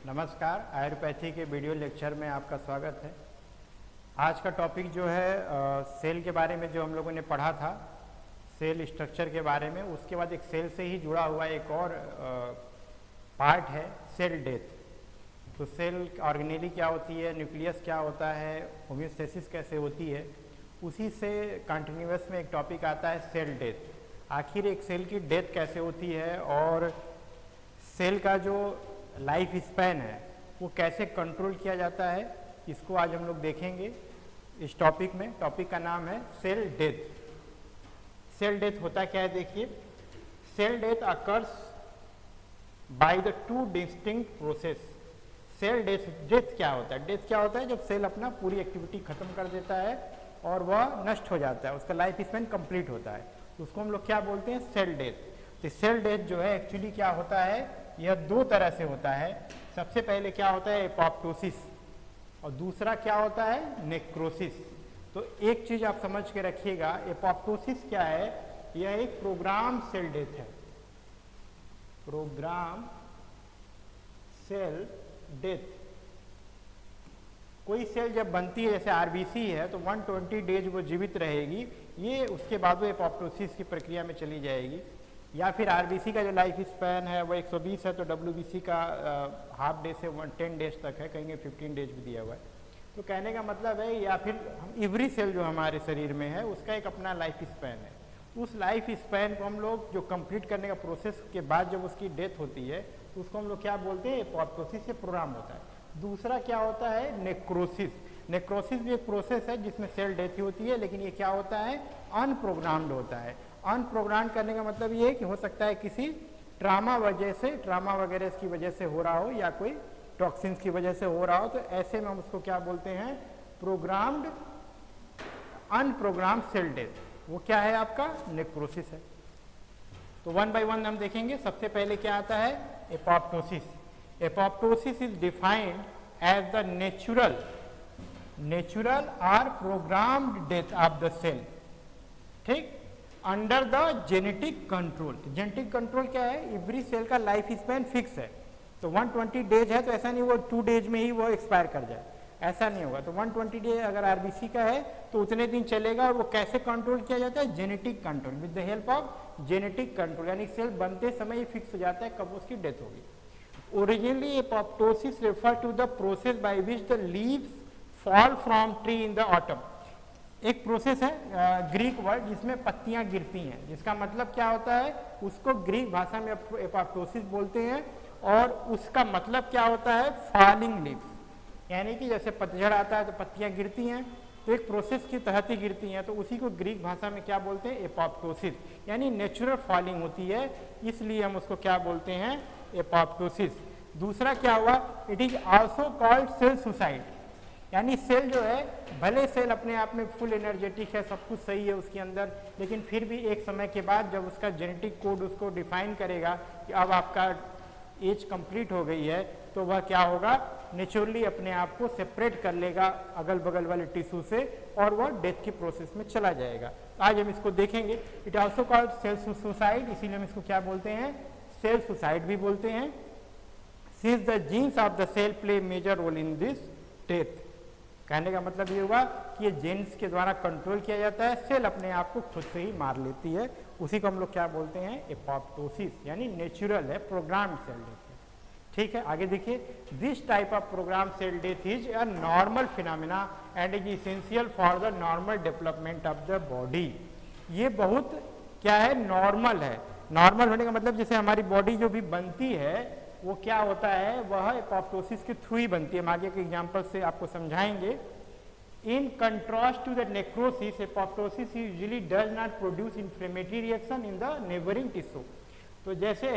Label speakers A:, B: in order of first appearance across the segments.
A: नमस्कार, आयुर्वेदी के video lecture में आपका स्वागत है। आज का टॉपिक जो है सेल के बारे में जो हम लोगों ने पढ़ा था, सेल स्ट्रक्चर के बारे में, उसके बाद एक सेल से ही जुड़ा हुआ एक और पार्ट है सेल डेथ। तो सेल ऑर्गेनेली क्या होती है, न्यूक्लियस क्या होता है, होम्योस्टेसिस कैसे होती है, उसी से कंटिन्यूअस में एक टॉपिक आता है सेल डेथ। आखिर एक सेल की डेथ कैसे होती है और सेल का जो लाइफ स्पैन है वो कैसे कंट्रोल किया जाता है, इसको आज हम लोग देखेंगे इस टॉपिक में। टॉपिक का नाम है सेल डेथ। सेल डेथ होता क्या है, देखिए। Cell death occurs by the two distinct process. Cell death क्या होता है? डेथ क्या होता है? जब सेल अपना पूरी एक्टिविटी खत्म कर देता है और वह नष्ट हो जाता है, उसका लाइफ स्पैन कंप्लीट होता है, तो उसको हम लोग क्या बोलते हैं? Cell death. तो सेल डेथ जो है एक्चुअली क्या होता है, यह दो तरह से होता है। सबसे पहले क्या होता है, एपोप्टोसिस, और दूसरा क्या होता है, नेक्रोसिस। तो एक चीज आप समझ के रखिएगा, एपोप्टोसिस क्या है, यह एक प्रोग्राम सेल डेथ है। Program cell death. कोई सेल जब बनती है, जैसे आरबीसी है, तो 120 डेज वो जीवित रहेगी, ये उसके बाद वो एपोप्टोसिस की प्रक्रिया में चली जाएगी। या फिर आरबीसी का जो लाइफ स्पैन है वो 120 है, तो डब्ल्यूबीसी का हाफ डे से 10 डेज तक है, कहीं 15 डेज भी दिया हुआ है। तो कहने का मतलब है, या फिर एवरी सेल जो हमारे शरीर में है उसका एक अपना लाइफ स्पैन है। उस लाइफ स्पैन को हम लोग जो कंप्लीट करने का प्रोसेस के बाद जब उसकी डेथ होती है तो उसको हम लोग क्या बोलते हैं, एपोप्टोसिस से प्रोग्राम होता है। दूसरा क्या होता है, नेक्रोसिस। नेक्रोसिस भी एक प्रोसेस है जिसमें सेल डेथ होती है, लेकिन ये क्या होता है, अनप्रोग्राम्ड होता है। अनप्रोग्राम करने का मतलब ये है कि हो सकता है किसी ट्रामा वगैरह की वजह से हो रहा हो, या कोई टॉक्सिन्स की वजह से हो रहा हो, तो ऐसे में हम उसको क्या बोलते हैं, प्रोग्राम्ड अनप्रोग्राम्ड सेल डेथ। वो क्या है, आपका नेक्रोसिस है। तो वन बाय वन हम देखेंगे। सबसे पहले क्या आता है, apoptosis. Apoptosis is defined as the natural और programmed death of the cell, ठीक, under the genetic control. Genetic control क्या है, एवरी सेल का लाइफ स्पैन फिक्स है। तो 120 डेज है, तो ऐसा नहीं वो 2 डेज में ही वो एक्सपायर कर जाए, ऐसा नहीं होगा। तो 120 डेज अगर आरबीसी का है तो उतने दिन चलेगा। और वो कैसे कंट्रोल किया जाता है, genetic control, with the help of genetic control. यानी सेल बनते समय ही फिक्स हो जाता है कब उसकी डेथ होगी। Originally apoptosis refer to the process by which the leaves fall from tree in the autumn. एक प्रोसेस है, ग्रीक वर्ड, जिसमें पत्तियां गिरती हैं, जिसका मतलब क्या होता है, उसको ग्रीक भाषा में एपोप्टोसिस बोलते हैं। और उसका मतलब क्या होता है, फॉलिंग लीव्स, यानी कि जैसे पतझड़ आता है तो पत्तियां गिरती हैं, तो एक प्रोसेस के तहत ही गिरती हैं, तो उसी को ग्रीक भाषा में क्या बोलते हैं, एपोप्टोसिस, यानी नेचुरल फॉलिंग होती है, इसलिए हम उसको क्या बोलते हैं, एपोप्टोसिस। दूसरा क्या हुआ, it is also called cell suicide. यानी सेल जो है, भले सेल अपने आप में फुल एनर्जेटिक है, सब कुछ सही है उसके अंदर, लेकिन फिर भी एक समय के बाद जब उसका जेनेटिक कोड उसको डिफाइन करेगा कि अब आपका एज कंप्लीट हो गई है, तो वह क्या होगा, नेचुरली अपने आप को सेपरेट कर लेगा अगल बगल वाले टिश्यू से, और वह डेथ की प्रोसेस में चला जाएगा। आज हम इसको देखेंगे। It also called cell suicide, इसीलिए हम इसको क्या बोलते हैं, सेल सुसाइड भी बोलते हैं। Since the genes of the cell play major role in this death. कहने का मतलब ये हुआ कि ये जीन्स के द्वारा कंट्रोल किया जाता है, सेल अपने आप को खुद से ही मार लेती है, उसी को हम लोग क्या बोलते हैं, एपोप्टोसिस, यानी नेचुरल है, प्रोग्राम सेल डेथ है। ठीक है, आगे देखिए। This type of program cell death is a normal phenomena and is essential for the normal development of the body. ये बहुत क्या है, नॉर्मल है। नॉर्मल होने का मतलब जैसे हमारी बॉडी जो भी बनती है वो क्या होता है, वह एपोप्टोसिस के थ्रू ही बनती है। हम आगे के एग्जाम्पल से आपको समझाएंगे। In contrast to the necrosis, apoptosis usually does not produce inflammatory reaction in the neighbouring tissue. तो जैसे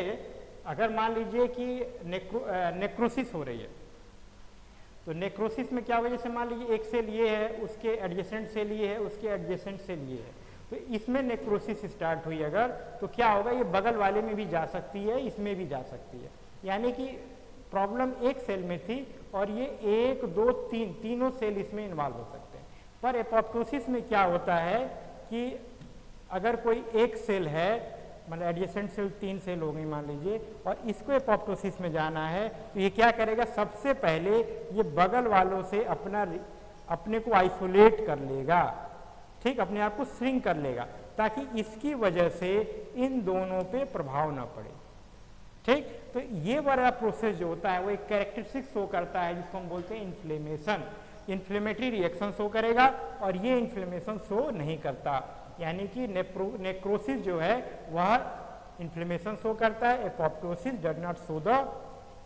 A: अगर मान लीजिए कि नेक्रोसिस हो रही है, तो नेक्रोसिस में क्या होगा, जैसे मान लीजिए एक सेल ये है, उसके एडजेसेंट सेल ये है, उसके एडजेसेंट सेल ये है, तो इसमें नेक्रोसिस स्टार्ट हुई अगर, तो क्या होगा, ये बगल वाले में भी जा सकती है, इसमें भी जा सकती है। यानी कि प्रॉब्लम एक सेल में थी और ये 1, 2, 3 तीनों सेल इसमें इन्वॉल्व हो सकते हैं। पर एपोप्टोसिस में क्या होता है कि अगर कोई एक सेल है मतलब एडजेसेंट सेल 3 सेल हो गई मान लीजिए, और इसको एपोप्टोसिस में जाना है, तो ये क्या करेगा, सबसे पहले ये बगल वालों से अपने को आइसोलेट कर लेगा, ठीक, अपने आप को श्रिंक कर लेगा, ताकि इसकी वजह से इन दोनों पे प्रभाव ना पड़े, ठीक। तो ये वाला प्रोसेस जो होता है वो एक कैरेक्टरिस्टिक शो करता है जिसको हम बोलते हैं इन्फ्लेमेशन, इन्फ्लेमेटरी रिएक्शन शो करेगा, और ये इन्फ्लेमेशन शो नहीं करता, यानी कि नेक्रोसिस जो है वह इन्फ्लेमेशन शो करता है, apoptosis does not show the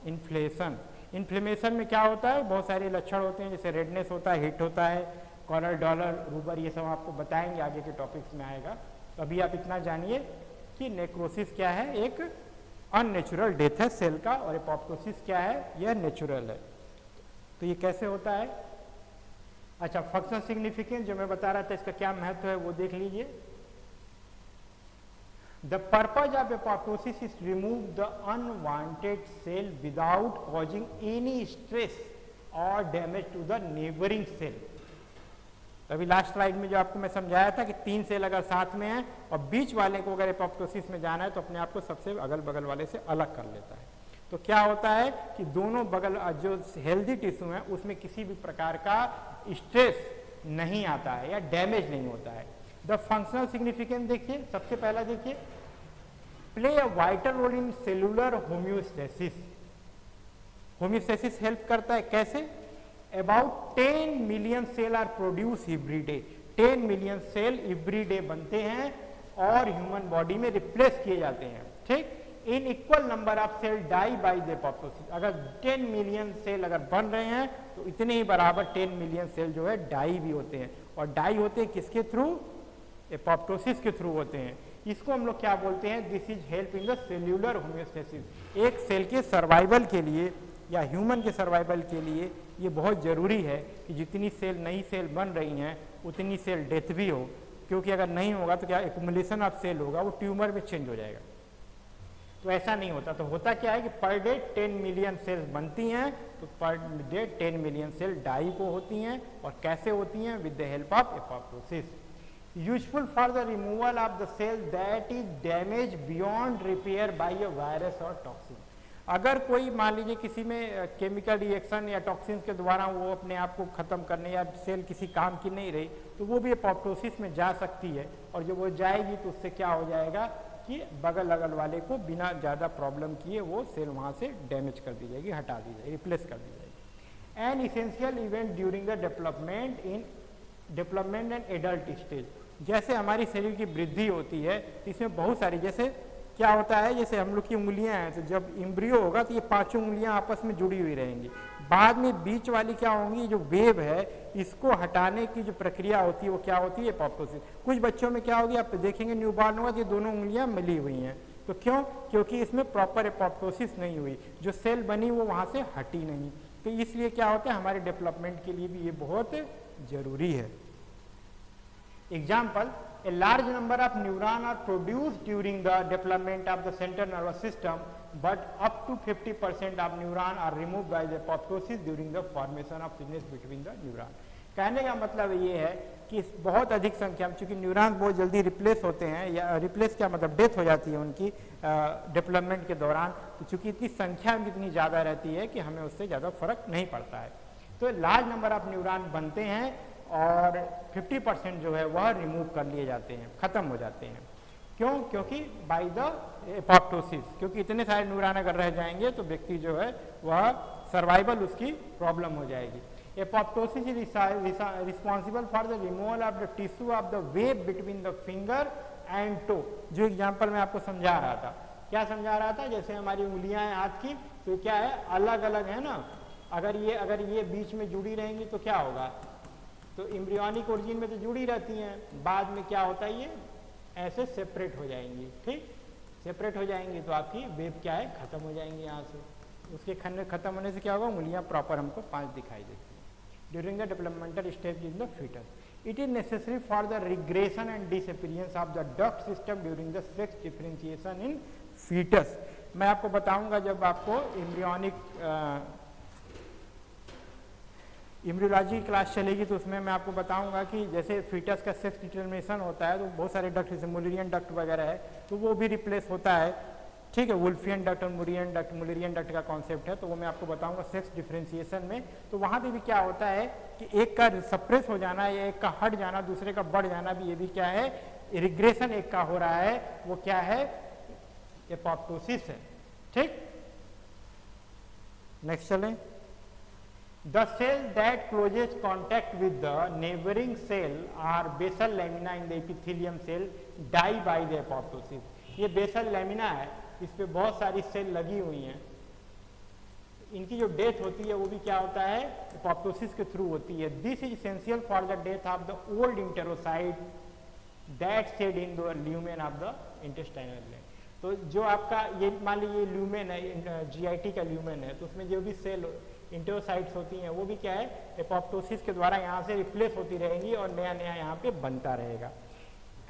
A: inflation. Inflammation में क्या होता है, बहुत सारे लक्षण होते हैं, जैसे रेडनेस होता है, हिट होता है, कॉलर डॉलर रूबर, ये सब आपको बताएंगे आगे के टॉपिक्स में आएगा। तो अभी आप इतना जानिए कि नेक्रोसिस क्या है, एक अननेचुरल डेथ है सेल का, और एपोप्टोसिस क्या है, यह नेचुरल है। तो ये कैसे होता है। अच्छा, फंक्शनल सिग्निफिकेंस जो मैं बता रहा था, इसका क्या महत्व है वो देख लीजिए। The purpose of apoptosis is remove the unwanted cell without causing any stress और damage to the neighbouring cell. अभी लास्ट स्लाइड में जो आपको मैं समझाया था कि 3 सेल अगर साथ में है और बीच वाले को अगर एपोप्टोसिस में जाना है तो अपने आप को सबसे अगल बगल वाले से अलग कर लेता है। तो क्या होता है कि दोनों बगल जो हेल्दी टिश्यू है उसमें किसी भी प्रकार का स्ट्रेस नहीं आता है या डैमेज नहीं होता है। द फंक्शनल सिग्निफिकेंस देखिए, सबसे पहला देखिए, play a vital role in cellular homeostasis. Homeostasis help करता है कैसे, about 10 million cell are produce every day. 10 million cell every day बनते हैं और ह्यूमन बॉडी में रिप्लेस किए जाते हैं, ठीक। In equal number of cell die by the apoptosis. अगर 10 मिलियन सेल अगर बन रहे हैं तो इतने ही बराबर 10 मिलियन सेल जो है डाई भी होते हैं, और डाई होते हैं किसके थ्रू, एपोप्टोसिस के थ्रू होते हैं। इसको हम लोग क्या बोलते हैं, this is help in the cellular homeostasis. एक सेल के सर्वाइवल के लिए या ह्यूमन के सर्वाइवल के लिए ये बहुत जरूरी है कि जितनी सेल नई सेल बन रही हैं उतनी सेल डेथ भी हो, क्योंकि अगर नहीं होगा तो क्या एक्युमुलेशन ऑफ सेल होगा, वो ट्यूमर में चेंज हो जाएगा। तो ऐसा नहीं होता। तो होता क्या है कि पर डे 10 मिलियन सेल्स बनती हैं, तो per day 10 million cell die को होती हैं, और कैसे होती हैं, with the help of apoptosis. Useful for the removal of the cell that is damage beyond repair by a virus और टॉक्सिन। अगर कोई मान लीजिए किसी में केमिकल रिएक्शन या टॉक्सिन के द्वारा वो अपने आप को खत्म करने या सेल किसी काम की नहीं रही, तो वो भी एपोप्टोसिस में जा सकती है, और जब वो जाएगी तो उससे क्या हो जाएगा कि बगल अगल वाले को बिना ज़्यादा प्रॉब्लम किए वो सेल वहाँ से डैमेज कर दी जाएगी, हटा दी जाएगी, रिप्लेस कर दी जाएगी। N essential event during the development and adult stage. जैसे हमारी शरीर की वृद्धि होती है तो इसमें बहुत सारी, जैसे क्या होता है, जैसे हम लोग की उंगलियां हैं, तो जब इम्ब्रियो होगा तो ये 5 उंगलियां आपस में जुड़ी हुई रहेंगी। बाद में बीच वाली क्या होंगी, जो वेव है, इसको हटाने की जो प्रक्रिया होती है वो क्या होती है, एपोप्टोसिस। कुछ बच्चों में क्या होगी, आप देखेंगे न्यूबॉर्न होगा तो ये दोनों उंगलियां मिली हुई हैं। तो क्यों, क्योंकि इसमें प्रॉपर एपोप्टोसिस नहीं हुई, जो सेल बनी वो वहाँ से हटी नहीं। तो इसलिए क्या होता है, हमारे डेवलपमेंट के लिए भी ये बहुत जरूरी है। Example, a large number of neurons are produced during the development of the central nervous system, but up to 50% of neurons are removed by the apoptosis during the formation of synapse between the neurons। कहने का मतलब ये है कि बहुत अधिक संख्या में, चूंकि न्यूरॉन्स बहुत जल्दी रिप्लेस होते हैं, या रिप्लेस क्या मतलब डेथ हो जाती है उनकी डेवलपमेंट के दौरान, तो चूंकि इतनी संख्या में इतनी ज़्यादा रहती है कि हमें उससे ज़्यादा फर्क नहीं पड़ता है। तो लार्ज नंबर ऑफ न्यूरॉन बनते हैं और 50% जो है वह रिमूव कर लिए जाते हैं, खत्म हो जाते हैं। क्यों, क्योंकि बाय द एपोप्टोसिस, क्योंकि इतने सारे न्यूरॉन अगर रह जाएंगे तो व्यक्ति जो है वह सर्वाइवल उसकी प्रॉब्लम हो जाएगी। Apoptosis is responsible for the removal of the tissue of the web between the finger and toe. जो एग्जाम्पल मैं आपको समझा रहा था, क्या समझा रहा था, जैसे हमारी उंगलियां हैं हाथ की, तो क्या है, अलग अलग है ना। अगर ये बीच में जुड़ी रहेंगी तो क्या होगा, तो एम्ब्रियोनिक ओरिजिन में तो जुड़ी रहती हैं, बाद में क्या होता है, ये ऐसे सेपरेट हो जाएंगी, ठीक, सेपरेट हो जाएंगी तो आपकी वेब क्या है, खत्म हो जाएंगी यहाँ से। उसके खत्म होने से क्या होगा, उंगलियाँ प्रॉपर हमको 5 दिखाई देती हैं। During the developmental stage in the foetus, it is necessary for the regression and disappearance of the duct system during the sex differentiation in foetus. मैं आपको बताऊंगा जब आपको एम्ब्रियोनिक इम्ब्रियोलॉजी की क्लास चलेगी तो उसमें मैं आपको बताऊंगा कि जैसे फीटस का सेक्स डिटर्मिनेशन होता है तो बहुत सारे डक्ट जैसे मुलेरियन डक्ट वगैरह है तो वो भी रिप्लेस होता है, ठीक है। वुल्फियन डक्ट और मुलेरियन डक्ट का कॉन्सेप्ट है, तो वो मैं आपको बताऊंगा सेक्स डिफरेंशिएशन में। तो वहाँ पे भी क्या होता है कि एक का सप्रेस हो जाना या एक का हट जाना दूसरे का बढ़ जाना भी, ये भी क्या है, रिग्रेशन एक का हो रहा है, वो क्या है, एपोप्टोसिस है, ठीक। नेक्स्ट चलें। The cell that closes contact with the neighboring cell or basal lamina in the epithelium cell die by the apoptosis। ये बेसल लैमिना है, इस पे बहुत सारी सेल लगी हुई हैं, इनकी जो डेथ होती है वो भी क्या होता है, एपोप्टोसिस के थ्रू होती है। This is essential for the death of the old enterocyte that shed in the lumen of the intestinal gland. तो जो आपका ये मान लीजिए ल्यूमेन है, जीआईटी का ल्यूमेन है, तो उसमें जो भी सेल इंटेरोसाइट्स होती हैं वो भी क्या है, एपोप्टोसिस के द्वारा यहाँ से रिप्लेस होती रहेंगी और नया नया यहाँ पे बनता रहेगा।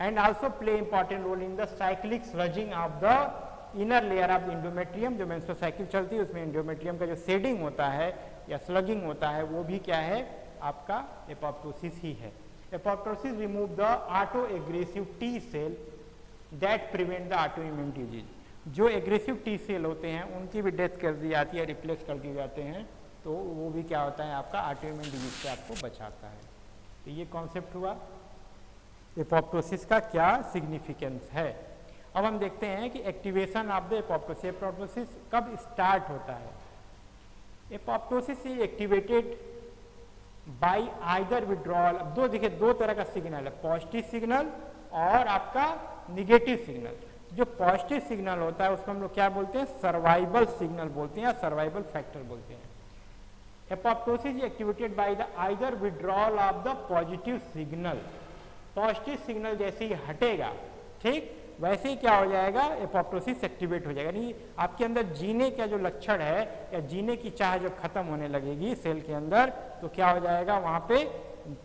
A: And also play important role in the cyclic sloughing of the inner layer of endometrium. जो मेंस्ट्रुअल साइकिल चलती है उसमें इंडोमेट्रियम का जो शेडिंग होता है या स्लगिंग होता है वो भी क्या है, आपका एपोप्टोसिस ही है। Apoptosis remove the auto aggressive T cell that prevent the auto immune disease. जो एग्रेसिव टी सेल होते हैं उनकी भी डेथ कर दी जाती है, रिप्लेस कर दिए जाते हैं, तो वो भी क्या होता है, आपका ऑटो इम्यून डिजीज से आपको बचाता है। तो ये कॉन्सेप्ट हुआ एपोप्टोसिस का क्या सिग्निफिकेंस है। अब हम देखते हैं कि activation of the apoptosis, apoptosis कब स्टार्ट होता है। Apoptosis is activated by either withdrawal. अब देखिए दो तरह का सिग्नल है, पॉजिटिव सिग्नल और आपका निगेटिव सिग्नल। जो पॉजिटिव सिग्नल होता है उसको हम लोग क्या बोलते हैं, सर्वाइवल सिग्नल बोलते हैं या सर्वाइवल फैक्टर बोलते हैं। Apoptosis is activated by the either withdrawal of the positive signal. Positive signal जैसे ही हटेगा, ठीक, वैसे ही क्या हो जाएगा, एपोप्टोसिस एक्टिवेट हो जाएगा। यानी आपके अंदर जीने का जो लक्षण है या जीने की चाह जो खत्म होने लगेगी सेल के अंदर, तो क्या हो जाएगा, वहाँ पे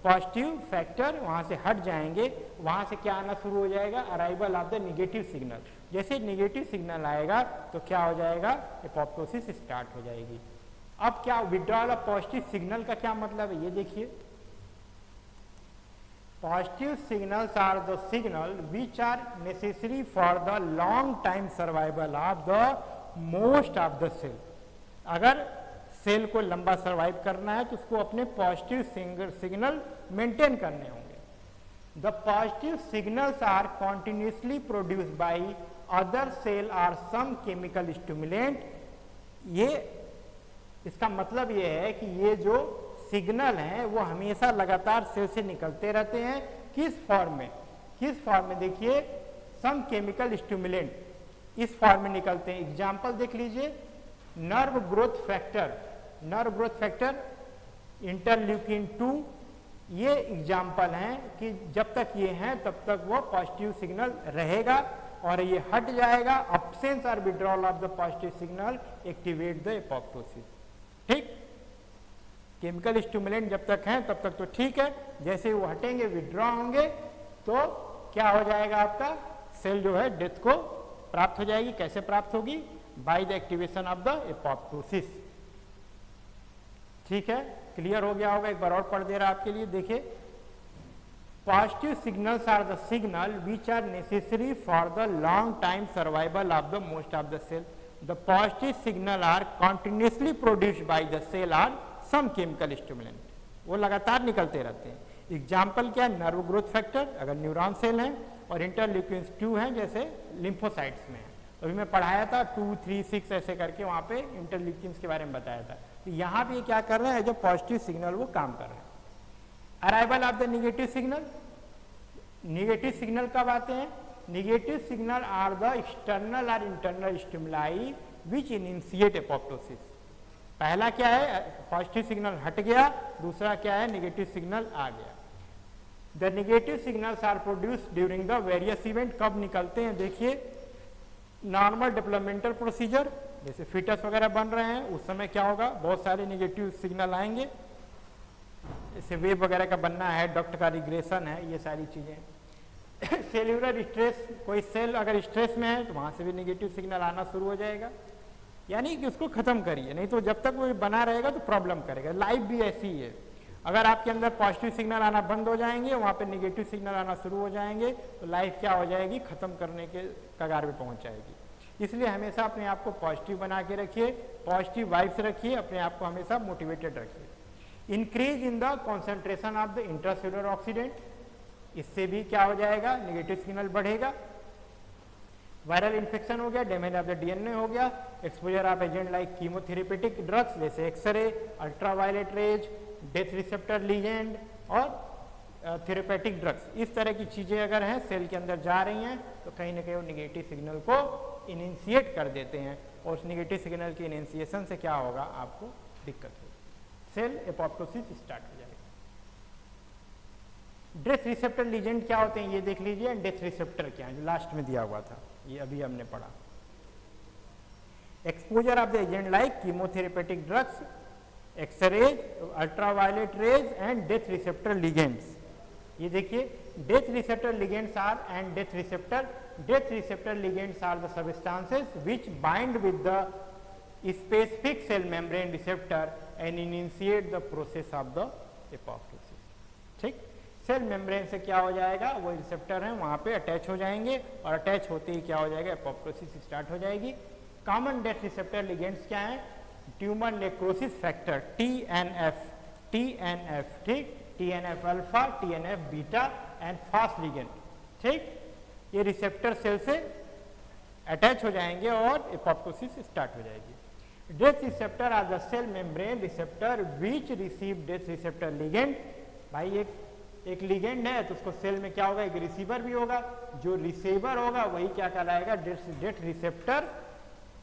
A: पॉजिटिव फैक्टर वहाँ से हट जाएंगे, वहाँ से क्या आना शुरू हो जाएगा, arrival of the negative signal. जैसे निगेटिव सिग्नल आएगा तो क्या हो जाएगा, एपोप्टोसिस स्टार्ट हो जाएगी। अब क्या विड्रॉल ऑफ पॉजिटिव सिग्नल का क्या मतलब है, ये देखिए। Positive signals are the signal which are necessary for the long time survival of the most of the cell। अगर सेल को लंबा सर्वाइव करना है तो उसको अपने पॉजिटिव सिग्नल मेंटेन करने होंगे। The positive signals are continuously produced by other cell और सम केमिकल स्टिमुलेंट। ये इसका मतलब ये है कि ये जो सिग्नल हैं वो हमेशा लगातार सेल से निकलते रहते हैं। किस फॉर्म में, किस फॉर्म में, देखिए सम केमिकल स्टिमुलेंट इस फॉर्म में निकलते हैं। एग्जांपल देख लीजिए, nerve growth factor, nerve growth factor, interleukin 2, ये एग्जांपल हैं कि जब तक ये हैं तब तक वो पॉजिटिव सिग्नल रहेगा और ये हट जाएगा। अब्सेंस और withdrawal of the positive signal activate the apoptosis, ठीक। केमिकल स्टिमुलेंट जब तक हैं तब तक तो ठीक है, जैसे वो हटेंगे, विड्रॉ होंगे, तो क्या हो जाएगा, आपका सेल जो है डेथ को प्राप्त हो जाएगी। कैसे प्राप्त होगी, by the activation of the apoptosis, ठीक है। क्लियर हो गया होगा, एक बार और पढ़ दे रहा आपके लिए, देखिए। Positive signals are the signal which are necessary for the long time survival of the most of the cell. The positive signal are continuously produced by the cell are some chemical stimulant, वो लगातार निकलते रहते हैं। Example क्या है, nerve growth factor अगर neuron cell हैं, और इंटरल्यूकिन 2 हैं जैसे लिम्फोसाइट्स में है। तो अभी मैं पढ़ाया था 2, 3, 6 ऐसे करके वहाँ पे इंटरल्यूकिन के बारे में बताया था। तो यहाँ भी क्या कर रहे हैं, जो पॉजिटिव सिग्नल वो काम कर रहे हैं। Arrival of the negative signal, negative signal कब आते हैं, negative signal are the external और internal stimuli which initiate apoptosis. पहला क्या है, पॉजिटिव सिग्नल हट गया, दूसरा क्या है, निगेटिव सिग्नल आ गया। The negative signals are produced during the various event. कब निकलते हैं, देखिए, नॉर्मल डेवलपमेंटल प्रोसीजर, जैसे फीटस वगैरह बन रहे हैं उस समय क्या होगा, बहुत सारे निगेटिव सिग्नल आएंगे, जैसे वेव वगैरह का बनना है, डक्ट का रिग्रेशन है, ये सारी चीजें। सेल्यूलर स्ट्रेस, कोई सेल अगर स्ट्रेस में है तो वहां से भी निगेटिव सिग्नल आना शुरू हो जाएगा। यानी कि उसको खत्म करिए, नहीं तो जब तक वो बना रहेगा तो प्रॉब्लम करेगा। लाइफ भी ऐसी ही है, अगर आपके अंदर पॉजिटिव सिग्नल आना बंद हो जाएंगे, वहाँ पे नेगेटिव सिग्नल आना शुरू हो जाएंगे, तो लाइफ क्या हो जाएगी, खत्म करने के कगार पे पहुँच जाएगी। इसलिए हमेशा अपने आप को पॉजिटिव बना के रखिए, पॉजिटिव वाइब्स रखिए, अपने आप को हमेशा मोटिवेटेड रखिए। Increase in the concentration of the intracellular oxidant, इससे भी क्या हो जाएगा, नेगेटिव सिग्नल बढ़ेगा। वायरल इन्फेक्शन हो गया, डैमेज ऑफ द डीएनए हो गया, exposure of agent like chemotherapeutic drugs जैसे X ray, ultraviolet rays, death receptor ligand और थेरेपेटिक ड्रग्स, इस तरह की चीज़ें अगर हैं सेल के अंदर जा रही हैं तो कहीं ना कहीं वो निगेटिव सिग्नल को इनिशिएट कर देते हैं, और उस निगेटिव सिग्नल के इनिशिएशन से क्या होगा, आपको दिक्कत होगी, सेल एपोप्टोसिस स्टार्ट हो जाएगा। डेथ रिसेप्टर लिगेंड क्या होते हैं ये देख लीजिए, डेथ रिसेप्टर क्या है जो लास्ट में दिया हुआ था, ये अभी हमने पढ़ा। Exposure of the agent like chemotherapeutic drugs, x-rays, ultraviolet rays and death receptor ligands. ये देखिए, death receptor ligands are and death receptor ligands are the substances which bind with the specific cell membrane receptor and initiate the process of the apoptosis. ठीक, cell membrane से क्या हो जाएगा, वो receptor हैं वहाँ पे अटैच हो जाएंगे, और अटैच होते ही क्या हो जाएगा, एपोप्टोसिस स्टार्ट हो जाएगी। कॉमन डेथ रिसेप्टर लिगेंड्स क्या हैं, ट्यूमर नेक्रोसिस फैक्टर TNF, ठीक, TNF alpha, TNF beta and fast ligand. ठीक, ये रिसेप्टर सेल से अटैच हो जाएंगे और एपोप्टोसिस स्टार्ट हो जाएगी। Death receptor are the cell membrane receptor which receive death receptor ligand. भाई एक लिगेंड है तो उसको सेल में क्या होगा, एक रिसीवर भी होगा, जो रिसीवर होगा वही क्या कहलाएगा, death receptor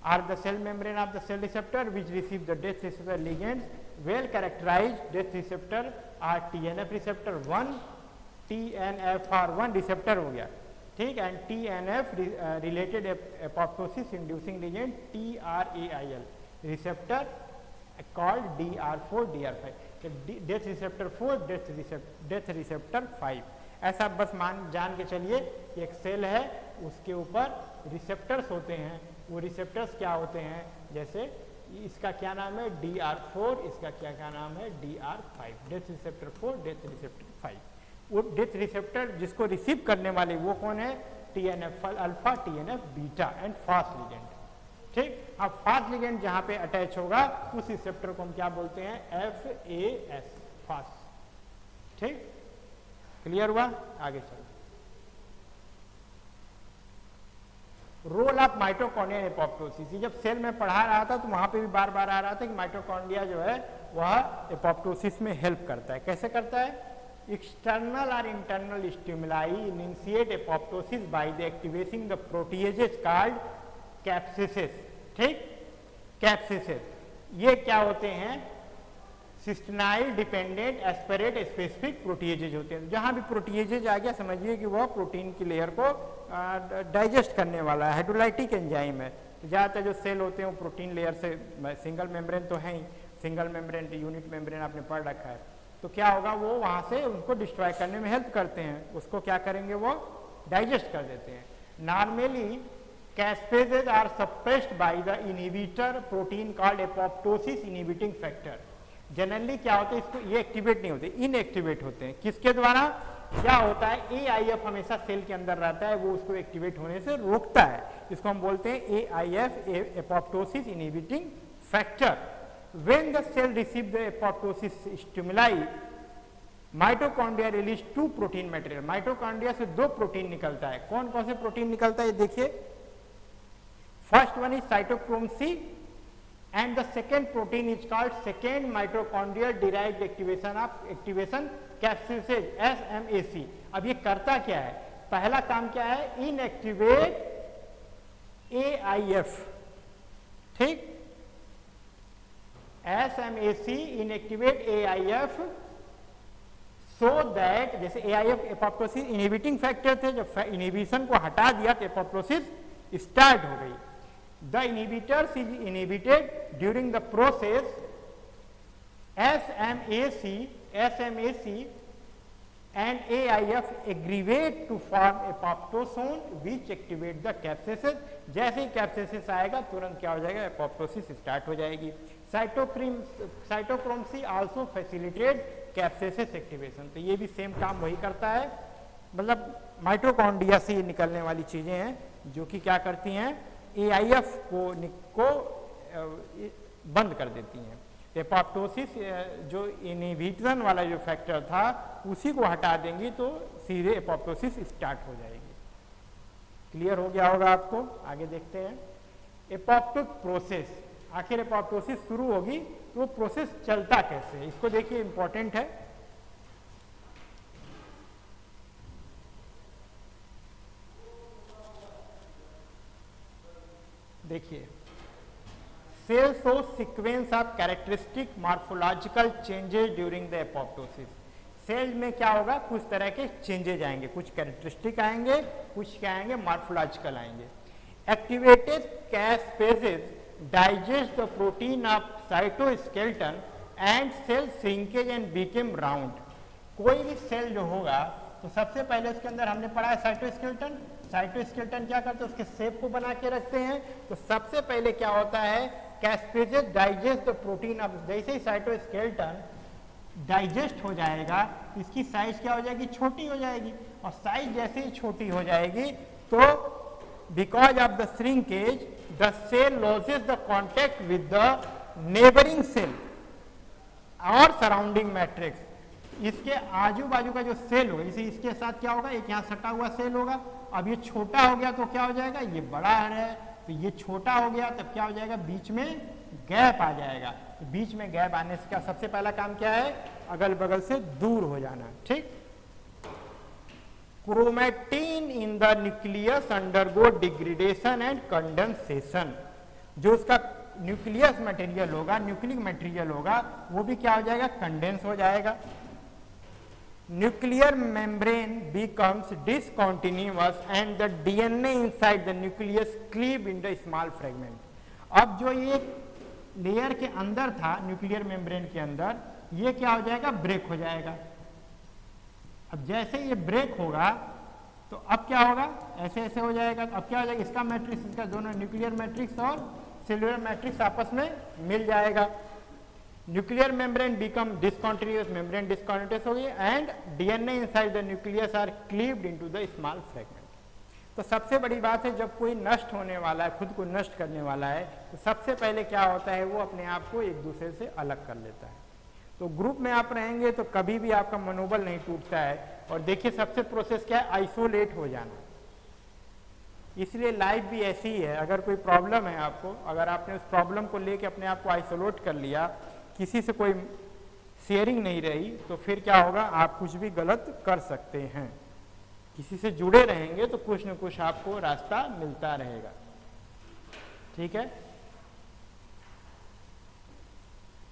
A: are the cell membrane of the cell receptor which receive the death receptor ligands. Well characterized death receptor are TNF receptor 1, TNFR1 receptor हो गया, ठीक, and TNF related apoptosis inducing ligand TRAIL receptor called DR4, DR5, death receptor 4, death receptor 5। ऐसा बस जान के चलिए कि एक सेल है उसके ऊपर रिसेप्टर्स होते हैं, वो रिसेप्टर्स क्या होते हैं, जैसे इसका क्या नाम है DR4, इसका क्या नाम है DR5, death receptor 4, death receptor 5। वो डेथ रिसेप्टर जिसको रिसीव करने वाले वो कौन है, TNF alpha, TNF beta and fast ligand. ठीक, अब फास्ट लिगेंड जहां पे अटैच होगा उस रिसेप्टर को हम क्या बोलते हैं, FAS, फास्ट। ठीक, क्लियर हुआ, आगे चलो। Role of mitochondria in apoptosis, जब सेल में पढ़ा रहा था तो वहां पे भी बार बार आ रहा था कि माइटोकॉन्ड्रिया जो है वह एपोप्टोसिस में हेल्प करता है। कैसे करता है, एक्सटर्नल और internal stimuli initiate apoptosis by the activating the proteases called caspases. ठीक, कैप्सिसेस ये क्या होते हैं, cysteinyl dependent aspartate specific proteases होते हैं। जहां भी प्रोटीएजेज आ गया समझिए कि वह प्रोटीन की लेयर को डाइजेस्ट करने वाला है, हाइड्रोलाइटिक एंजाइम है। ज़्यादातर जो सेल होते हैं वो प्रोटीन लेयर से, सिंगल मेम्ब्रेन तो है ही, सिंगल मेम्ब्रेन यूनिट मेम्ब्रेन आपने पढ़ रखा है, तो क्या होगा वो वहाँ से उनको डिस्ट्रॉय करने में हेल्प करते हैं, उसको क्या करेंगे वो डाइजेस्ट कर देते हैं। Normally caspases are suppressed by the inhibitor protein called apoptosis inhibiting factor. Generally क्या होता है, इसको ये एक्टिवेट नहीं होते, इनएक्टिवेट होते हैं। किसके द्वारा, क्या होता है, AIF हमेशा सेल के अंदर रहता है, वो उसको एक्टिवेट होने से रोकता है, इसको हम बोलते हैं AIF, apoptosis inhibiting factor. When the cell receive the apoptosis stimuli mitochondria release 2 protein material. Mitochondria से 2 प्रोटीन निकलता है। कौन कौन से प्रोटीन निकलता है देखिए, first one is cytochrome C and the second protein is called second mitochondrial derived activation capsids, SMAC। अब ये करता क्या है, पहला काम क्या है, इनएक्टिवेट AIF। ठीक, SMAC inactivate AIF so that, जैसे AIF एपोप्टोसिस इनहिबिटिंग फैक्टर थे, जब इनहिबिशन को हटा दिया तो एपोप्टोसिस स्टार्ट हो गई। The inhibitors is inhibited during the process SMAC and AIF aggregate to form apoptosome which activate the capsaicin। जैसे ही कैप्सेसिस आएगा तुरंत क्या हो जाएगा, एपोप्टोसिस स्टार्ट हो जाएगी। Cytochrome C also facilitate caspases activation. तो ये भी सेम काम वही करता है, मतलब माइटोकॉन्ड्रिया से निकलने वाली चीजें हैं जो कि क्या करती हैं, AIF को बंद कर देती हैं। एपोप्टोसिस जो इनहिबिशन वाला जो फैक्टर था उसी को हटा देंगी तो सीधे एपोप्टोसिस स्टार्ट हो जाएगी। क्लियर हो गया होगा आपको। आगे देखते हैं एपोप्टोटिक प्रोसेस। आखिर एपोप्टोसिस शुरू होगी तो वो प्रोसेस चलता कैसे है, इसको देखिए, इंपॉर्टेंट है। देखिए, cell show sequence of characteristic morphological changes during the apoptosis. Cell में क्या होगा, कुछ तरह के चेंजेज आएंगे, कुछ कैरेक्टरिस्टिक आएंगे, कुछ क्या आएंगे, मॉर्फोलॉजिकल आएंगे। Activated caspases digest the protein of cytoskeleton and cell shrinkage and become round. कोई भी सेल जो होगा तो सबसे पहले उसके अंदर हमने पढ़ा है साइटोस्केलेटन। साइटोस्केलेटन क्या करते हैं, उसके शेप को बना के रखते हैं। तो सबसे पहले क्या होता है, कैस्पेसेस डाइजेस्ट द प्रोटीन ऑफ, जैसे ही साइटोस्केलेटन डाइजेस्ट हो जाएगा इसकी साइज क्या हो जाएगी, छोटी हो जाएगी। और साइज जैसे ही छोटी हो जाएगी तो because of the shrinkage the cell losses the contact with the neighbouring cell और सराउंडिंग मैट्रिक्स। इसके आजू बाजू का जो सेल होगा, जैसे इसके साथ क्या होगा, एक यहाँ सटा हुआ सेल होगा। अब ये छोटा हो गया तो क्या हो जाएगा, ये बड़ा है, तो ये छोटा हो गया तब क्या हो जाएगा, बीच में गैप आ जाएगा। तो बीच में गैप आने से क्या, सबसे पहला काम क्या है, अगल बगल से दूर हो जाना। ठीक। Chromatin in the nucleus undergo degradation and condensation. जो उसका न्यूक्लियस मटेरियल होगा, न्यूक्लिक मटेरियल होगा, वो भी क्या हो जाएगा, कंडेंस हो जाएगा। Nuclear membrane becomes discontinuous and the DNA inside the nucleus cleave into small fragment। अब जो ये लेयर के अंदर था न्यूक्लियर मेम्ब्रेन के अंदर, ये क्या हो जाएगा, ब्रेक हो जाएगा। अब जैसे ये ब्रेक होगा तो अब क्या होगा, ऐसे ऐसे हो जाएगा। अब क्या हो जाएगा, इसका मैट्रिक्स, इसका दोनों न्यूक्लियर मैट्रिक्स और सेलुलर मैट्रिक्स आपस में मिल जाएगा। Nuclear membrane become discontinuous, membrane discontinuous हो गई and DNA inside the nucleus are cleaved into the small fragment. तो सबसे बड़ी बात है, जब कोई नष्ट होने वाला है, खुद को नष्ट करने वाला है, तो सबसे पहले क्या होता है, वो अपने आप को एक दूसरे से अलग कर लेता है। तो ग्रुप में आप रहेंगे तो कभी भी आपका मनोबल नहीं टूटता है। और देखिए सबसे प्रोसेस क्या है, आइसोलेट हो जाना। इसलिए लाइफ भी ऐसी ही है, अगर कोई प्रॉब्लम है आपको, अगर आपने उस प्रॉब्लम को लेके अपने आप को आइसोलेट कर लिया, किसी से कोई शेयरिंग नहीं रही, तो फिर क्या होगा, आप कुछ भी गलत कर सकते हैं। किसी से जुड़े रहेंगे तो कुछ न कुछ आपको रास्ता मिलता रहेगा। ठीक है,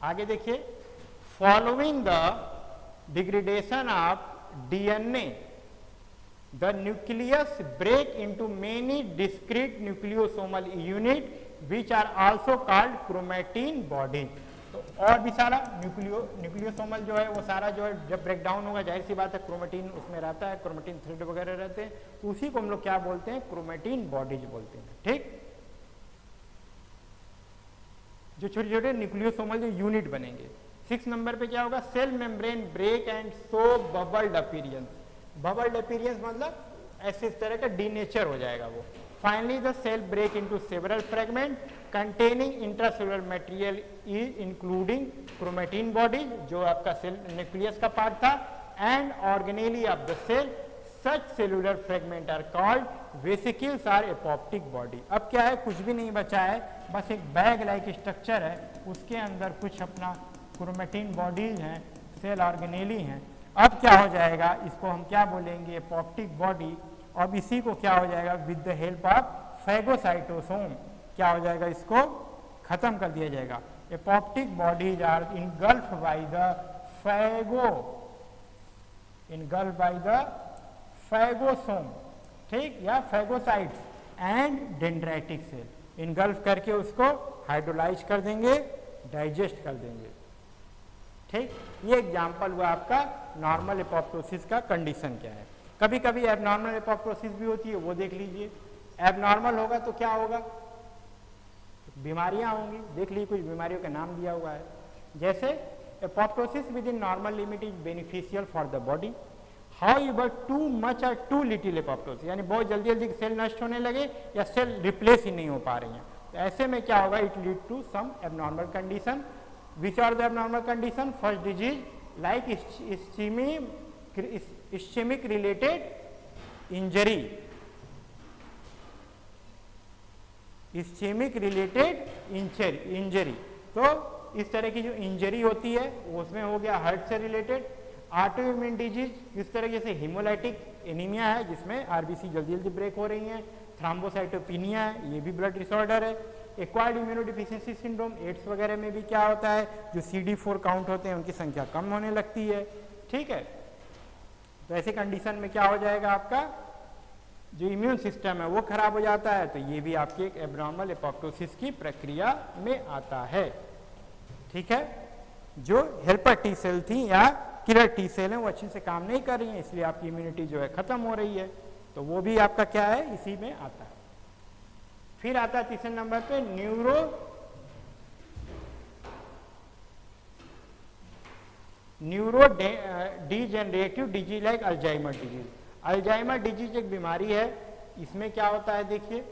A: आगे देखिए, following the degradation of DNA the nucleus break into many discrete nucleosomal unit which are also called chromatin body. तो और भी सारा न्यूक्लियोसोमल जो है वो सारा जो है जब ब्रेक डाउन होगा, जाहिर सी बात है क्रोमेटिन उसमें रहता है, क्रोमेटिन थ्रेड वगैरह रहते हैं, तो उसी को हम लोग क्या बोलते हैं, क्रोमेटिन बॉडीज बोलते हैं। ठीक, जो छोटे छोटे न्यूक्लियोसोमल जो यूनिट बनेंगे। 6 नंबर पे क्या होगा, cell membrane break and so bubbled appearance. Bubbled appearance मतलब ऐसे इस तरह का डीनेचर हो जाएगा वो। Finally the cell break into several fragment containing intracellular material including chromatin body, जो आपका सेल न्यूक्लियस का पार्ट था, and organelle of the cell. Such cellular fragment are called vesicles or apoptotic body. अब क्या है, कुछ भी नहीं बचा है, बस एक बैग लाइक स्ट्रक्चर है, उसके अंदर कुछ अपना क्रोमेटिन बॉडीज हैं, सेल ऑर्गेनेली हैं। अब क्या हो जाएगा, इसको हम क्या बोलेंगे, एपोप्टिक बॉडी। अब इसी को क्या हो जाएगा, with the help of phagocytosome क्या हो जाएगा, इसको खत्म कर दिया जाएगा। Apoptotic bodies are engulf by the phagosome, ठीक, या phagocytes and dendritic cell. Engulf करके उसको हाइड्रोलाइज कर देंगे, डाइजेस्ट कर देंगे। ठीक, ये एग्जाम्पल हुआ आपका नॉर्मल एपोप्टोसिस का कंडीशन क्या है। कभी कभी एबनॉर्मल एपोप्टोसिस भी होती है, वो देख लीजिए। एबनॉर्मल होगा तो क्या होगा, बीमारियां होंगी, देख लीजिए, कुछ बीमारियों का नाम दिया हुआ है, जैसे apoptosis within normal limit is beneficial for the body. However, too much or too little apoptosis, यानी बहुत जल्दी जल्दी सेल नष्ट होने लगे या सेल रिप्लेस ही नहीं हो पा रही हैं, तो ऐसे में क्या होगा, it lead to some abnormal condition. Which are the abnormal condition? First disease like ischemic related injury, ischemic related injury. तो इस तरह की जो इंजरी होती है उसमें हो गया हार्ट से रिलेटेड. ऑटो इम्यून डिजीज इस तरह जैसे हिमोलाइटिक एनीमिया है जिसमें आरबीसी जल्दी जल्दी ब्रेक हो रही हैं, थ्रोम्बोसाइटोपिनिया है, ये भी ब्लड डिसऑर्डर है. एक्वायर्ड इम्यूनोडिफिशिएंसी सिंड्रोम, एड्स वगैरह में भी क्या होता है, जो CD4 काउंट होते हैं उनकी संख्या कम होने लगती है. ठीक है, तो ऐसे कंडीशन में क्या हो जाएगा, आपका जो इम्यून सिस्टम है वो खराब हो जाता है. तो ये भी आपकी एक एब्नॉर्मल एपोप्टोसिस की प्रक्रिया में आता है. ठीक है, जो हेल्पर टी सेल थी या किलर टी सेल है वो अच्छे से काम नहीं कर रही है, इसलिए आपकी इम्यूनिटी जो है खत्म हो रही है, तो वो भी आपका क्या है, इसी में आता है. फिर आता है तीसरे नंबर पे neuro degenerative disease like Alzheimer disease. Alzheimer disease एक बीमारी है, इसमें क्या होता है, देखिए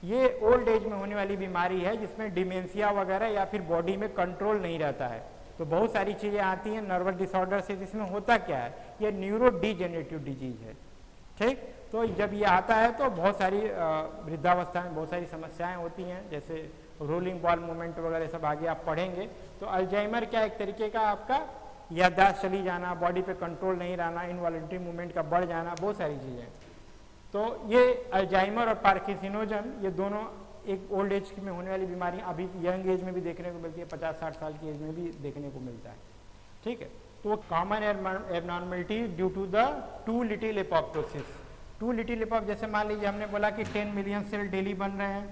A: ये ओल्ड एज में होने वाली बीमारी है जिसमें डिमेंशिया वगैरह या फिर बॉडी में कंट्रोल नहीं रहता है. तो बहुत सारी चीजें आती हैं नर्वस डिसऑर्डर से, जिसमें होता क्या है, ये न्यूरो डिजेनरेटिव डिजीज है. ठीक, तो जब ये आता है तो बहुत सारी वृद्धावस्था में बहुत सारी समस्याएं होती हैं, जैसे रोलिंग बॉल मूवमेंट वगैरह सब आगे आप पढ़ेंगे. तो अल्जाइमर क्या एक तरीके का आपका याददाश्त चली जाना, बॉडी पे कंट्रोल नहीं रहना, इनवॉलंटरी मूवमेंट का बढ़ जाना, बहुत सारी चीज़ें. तो ये अल्जाइमर और पार्किंसनिज्म ये दोनों एक ओल्ड एज में होने वाली बीमारी अभी यंग एज में भी देखने को मिलती है, 50-60 साल की एज में भी देखने को मिलता है. ठीक है, तो common abnormality due to the too little apoptosis. Too little apop, जैसे मान लीजिए हमने बोला कि 10 मिलियन सेल डेली बन रहे हैं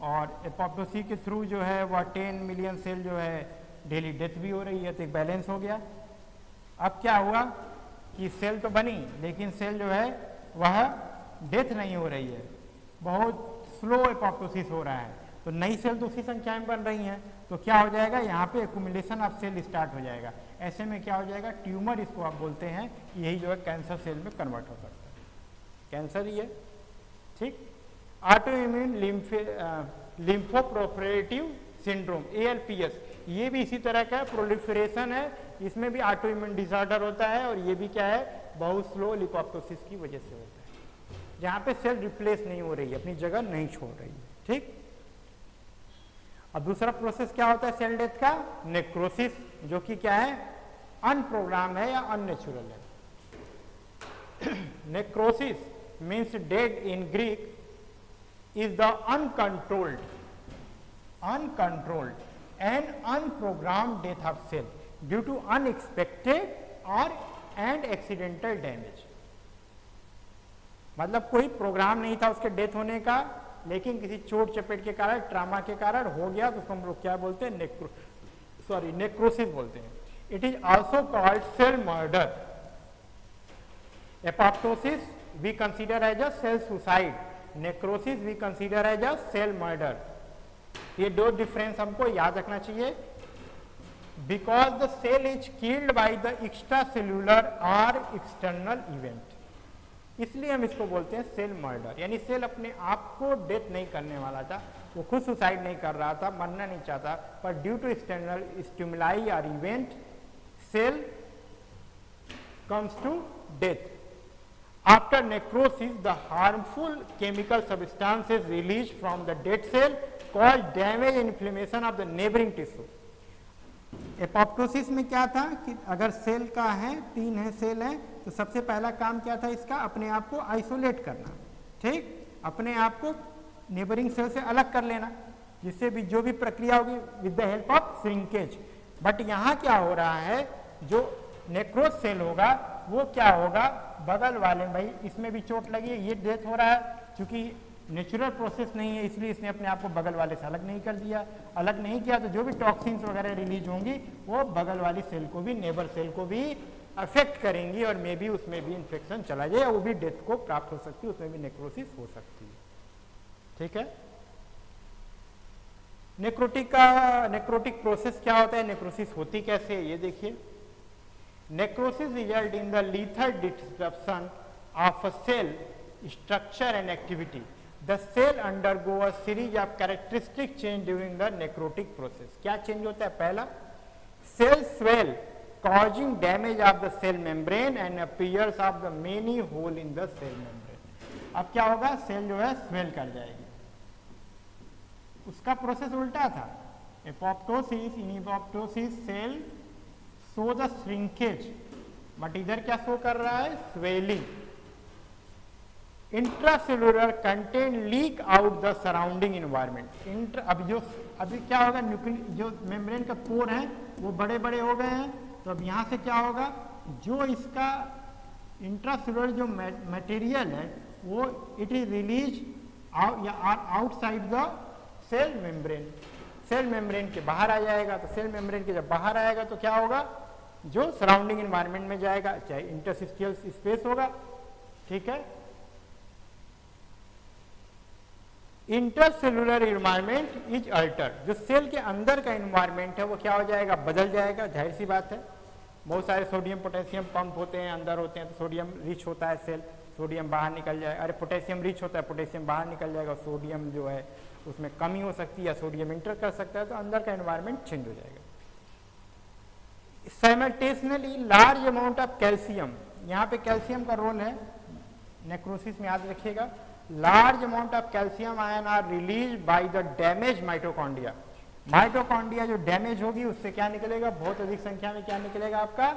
A: और एपोप्टोसिस के थ्रू जो है वह 10 मिलियन सेल जो है डेली डेथ भी हो रही है, तो एक बैलेंस हो गया. अब क्या हुआ कि सेल तो बनी लेकिन सेल जो है वह डेथ नहीं हो रही है, बहुत स्लो एपोप्टोसिस हो रहा है, तो नई सेल तो उसी संख्या में बन रही हैं, तो क्या हो जाएगा, यहाँ पे एक्यूमुलेशन ऑफ सेल स्टार्ट हो जाएगा. ऐसे में क्या हो जाएगा, ट्यूमर इसको आप बोलते हैं, यही जो है कैंसर सेल में कन्वर्ट हो सकता है, कैंसर ही है. ठीक, ऑटो इम्यून लिम्फोप्रोलिफरेटिव सिंड्रोम ALPS, ये भी इसी तरह का प्रोलिफरेशन है, इसमें भी ऑटो इम्यून डिसऑर्डर होता है और ये भी क्या है, बहुत स्लो एपोप्टोसिस की वजह से होता है, जहाँ पे सेल रिप्लेस नहीं हो रही है, अपनी जगह नहीं छोड़ रही है. ठीक, अब दूसरा प्रोसेस क्या होता है सेल डेथ का, नेक्रोसिस, जो कि क्या है, अनप्रोग्राम है या अननेचुरल है. Necrosis means dead in Greek is the uncontrolled and unprogrammed death of cell due to unexpected or and accidental damage. मतलब कोई प्रोग्राम नहीं था उसके डेथ होने का, लेकिन किसी चोट चपेट के कारण, ट्रामा के कारण हो गया, तो उसको हम लोग क्या बोलते हैं, नेक्रोसिस बोलते हैं. It is also called cell murder. Apoptosis we consider as a cell suicide, necrosis we consider as a cell murder. ये दो डिफरेंस हमको याद रखना चाहिए. Because the cell is killed by the extra cellular और external event, इसलिए हम इसको बोलते हैं सेल मर्डर. यानी सेल अपने आप को डेथ नहीं करने वाला था, वो खुद सुसाइड नहीं कर रहा था, मरना नहीं चाहता, पर ड्यू टू एक्सटर्नल स्टिमुलाई और event cell comes to death. After necrosis, the harmful chemical substances released from the dead cell cause damage and inflammation of the neighboring tissue. Apoptosis में क्या था कि अगर सेल का है, 3 है सेल है, तो सबसे पहला काम क्या था इसका, अपने आप को आइसोलेट करना. ठीक, अपने आप को नेबरिंग सेल से अलग कर लेना, जिससे भी जो भी प्रक्रिया होगी with the help of shrinkage. But यहाँ क्या हो रहा है, जो नेक्रोज सेल होगा वो क्या होगा, बगल वाले, भाई इसमें भी चोट लगी है, ये डेथ हो रहा है, क्योंकि नेचुरल प्रोसेस नहीं है इसलिए इसने अपने आप को बगल वाले से अलग नहीं कर दिया. अलग नहीं किया तो जो भी टॉक्सिन्स वगैरह रिलीज होंगी वो बगल वाली सेल को भी, नेबर सेल को भी अफेक्ट करेंगी और मे बी उसमें भी इन्फेक्शन चला जाए, वो भी डेथ को प्राप्त हो सकती है, उसमें भी नेक्रोसिस हो सकती है. ठीक है, नेक्रोटिक प्रोसेस क्या होता है, नेक्रोसिस होती कैसे है ये देखिए। Necrosis result in the lethal disruption of a cell structure and activity. The cell undergo a series of characteristic change during the necrotic process. क्या चेंज होता है, पहला cell swell causing damage of the cell membrane and appears of the many hole in the cell membrane। अब क्या होगा, cell जो है swell कर जाएगी। उसका प्रोसेस उल्टा था, apoptosis, in apoptosis cell show the shrinkage, but इधर क्या शो कर रहा है, swelling. Intracellular content leak out the surrounding environment. अभी क्या होगा, जो मेम्ब्रेन का पोर है वो बड़े बड़े हो गए हैं, तो अब यहाँ से क्या होगा, जो इसका इंट्रासेलुलर जो मटेरियल है वो it is release outside the cell membrane. Cell membrane के बाहर आ जाएगा। तो सेल मेम्ब्रेन के जब बाहर आएगा तो क्या होगा, जो सराउंडिंग इन्वायरमेंट में जाएगा, चाहे इंटरस्टिशियल स्पेस होगा, ठीक है। Intercellular environment is Altered. जो सेल के अंदर का इन्वायरमेंट है वो क्या हो जाएगा, बदल जाएगा। जाहिर सी बात है, बहुत सारे सोडियम पोटेशियम पंप होते हैं, अंदर होते हैं, तो सोडियम रिच होता है सेल, सोडियम बाहर निकल जाएगा। अरे पोटेशियम रिच होता है, पोटेशियम बाहर निकल जाएगा, सोडियम जो है उसमें कमी हो सकती है या सोडियम इंटर कर सकता है, तो अंदर का एनवायरनमेंट चेंज हो जाएगा। Simultaneously large amount of calcium, यहाँ पे कैल्शियम का रोल है नेक्रोसिस में, याद रखिएगा। Large amount of calcium ion are release by the damage mitochondria. Mitochondria जो डैमेज होगी उससे क्या निकलेगा, बहुत अधिक संख्या में क्या निकलेगा, आपका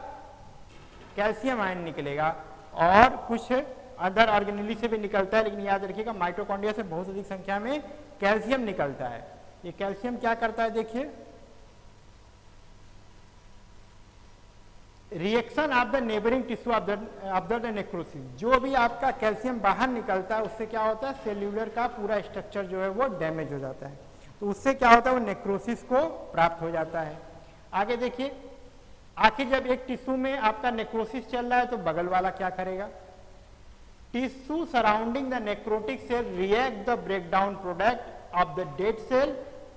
A: कैल्शियम आयन निकलेगा। और कुछ अदर ऑर्गेनेली से भी निकलता है, लेकिन याद रखिएगा माइटोकॉन्ड्रिया से बहुत अधिक संख्या में कैल्शियम निकलता है। ये कैल्शियम क्या करता है, देखिए, reaction of the neighbouring tissue of the necrosis. जो भी आपका कैल्शियम बाहर निकलता है उससे क्या होता है, सेल्यूलर का पूरा स्ट्रक्चर जो है वो डैमेज हो जाता है, तो उससे क्या होता है, वो नेक्रोसिस को प्राप्त हो जाता है। आगे देखिए, आखिर जब एक टिश्यू में आपका नेक्रोसिस चल रहा है तो बगल वाला क्या करेगा, tissue surrounding the necrotic cell react the breakdown product of the dead cell,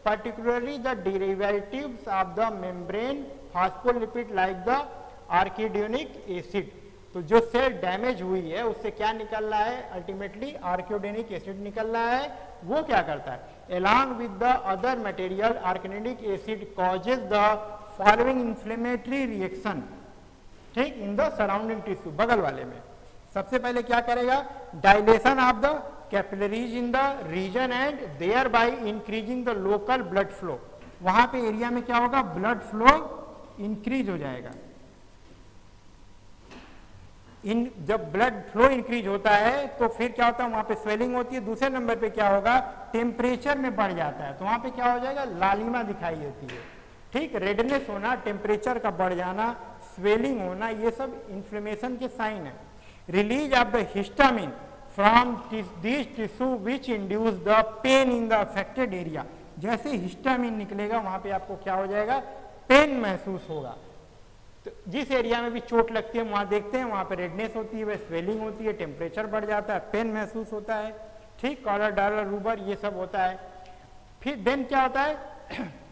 A: particularly the derivatives of the membrane phospholipid like the arachidonic acid. तो जो सेल डैमेज हुई है उससे क्या निकल रहा है, अल्टीमेटली आर्किडोनिक एसिड निकल रहा है। वो क्या करता है, along with the other material, arachidonic acid causes the following inflammatory reaction, ठीक, इन द सराउंडिंग टिश्यू, बगल वाले में। सबसे पहले क्या करेगा, dilation of the capillaries in the region and thereby increasing the local blood flow. वहां पे एरिया में क्या होगा, ब्लड फ्लो इंक्रीज हो जाएगा। जब ब्लड फ्लो इंक्रीज होता है तो फिर क्या होता है, वहां पे स्वेलिंग होती है। दूसरे नंबर पे क्या होगा, टेम्परेचर में बढ़ जाता है, तो वहां पे क्या हो जाएगा, लालिमा दिखाई देती है, ठीक। रेडनेस होना, टेम्परेचर का बढ़ जाना, स्वेलिंग होना, ये सब इन्फ्लेमेशन के साइन है। Release of the histamine from this tissue which induce the pain in the affected area. जैसे हिस्टामिन निकलेगा वहां पे आपको क्या हो जाएगा, पेन महसूस होगा। तो जिस एरिया में भी चोट लगती है वहां देखते हैं, वहां पे रेडनेस होती है, स्वेलिंग होती है, टेम्परेचर बढ़ जाता है, पेन महसूस होता है, ठीक, कॉलर डालर रूबर ये सब होता है। फिर देन क्या होता है,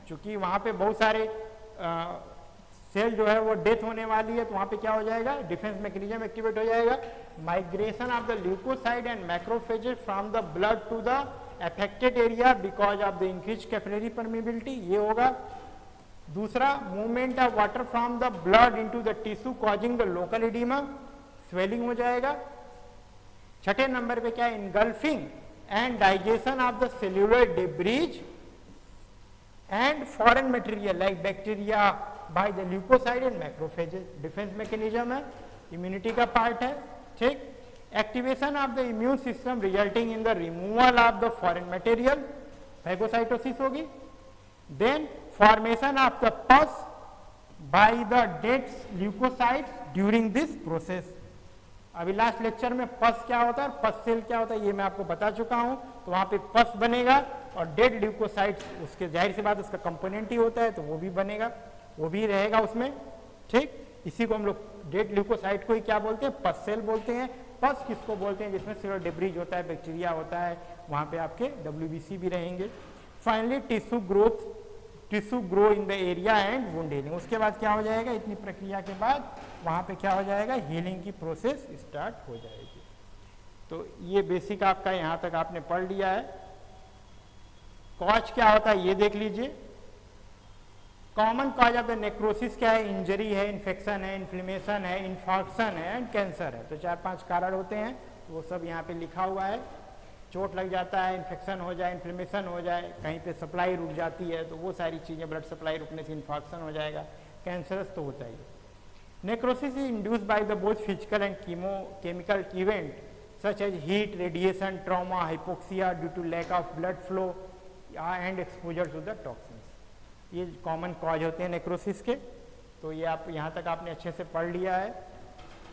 A: चूंकि वहां पे बहुत सारे सेल जो है वो डेथ होने वाली है, तो वहां पे क्या हो जाएगा, डिफेंस मैकेनिज्म एक्टिवेट हो जाएगा। Migration of the leucocyte and macrophages from the blood to the affected area because of the increase capillary permeability, ये होगा। दूसरा, movement of water from the blood into the tissue causing the local oedema, swelling हो जाएगा। छठे number पे क्या है, engulfing and digestion of the cellular debris and foreign material like bacteria by the leucocyte and macrophages. Defence mechanism है, immunity का part है, ठीक। Activation of the immune system resulting in the removal of the foreign material, phagocytosis होगी। Then formation of the pus by the dead leukocytes during this process। अभी last lecture में पस क्या होता है, पस सेल क्या होता है, ये मैं आपको बता चुका हूं। तो वहां पे पस बनेगा और डेड ल्यूकोसाइट्स उसके जाहिर सी बात उसका कंपोनेंट ही होता है, तो वो भी बनेगा, वो भी रहेगा उसमें, ठीक। इसी को हम लोग डेड ल्यूकोसाइट को ही क्या बोलते हैं, पस सेल बोलते हैं। पस किसको बोलते हैं, जिसमें सेलुलर डेब्रीज होता है, बैक्टीरिया होता है, वहां पे आपके WBC भी रहेंगे। Finally tissue grow in the area and wound healing. उसके बाद क्या हो जाएगा, इतनी प्रक्रिया के बाद वहाँ पे क्या हो जाएगा, हीलिंग की प्रोसेस स्टार्ट हो जाएगी। तो ये बेसिक आपका यहाँ तक आपने पढ़ लिया है। कॉज क्या होता है ये देख लीजिए। Common cause of the necrosis क्या है, इंजरी है, इन्फेक्शन है, इन्फ्लेमेशन है, इन्फॉक्शन है एंड कैंसर है। तो 4-5 कारण होते हैं, वो सब यहाँ पे लिखा हुआ है। चोट लग जाता है, इन्फेक्शन हो जाए, इन्फ्लेमेशन हो जाए, कहीं पे सप्लाई रुक जाती है, तो वो सारी चीज़ें, ब्लड सप्लाई रुकने से इन्फॉक्शन हो जाएगा, कैंसरस तो होता ही। Necrosis is induce by the both physical and chemical event such as heat, radiation, trauma, hypoxia due to lack of blood flow and exposure to the toxins. ये common cause होते हैं necrosis के। तो ये आप यहाँ तक आपने अच्छे से पढ़ लिया है।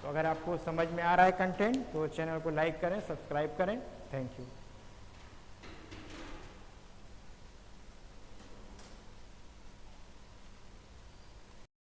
A: तो अगर आपको समझ में आ रहा है कंटेंट तो चैनल को लाइक करें, सब्सक्राइब करें। Thank you.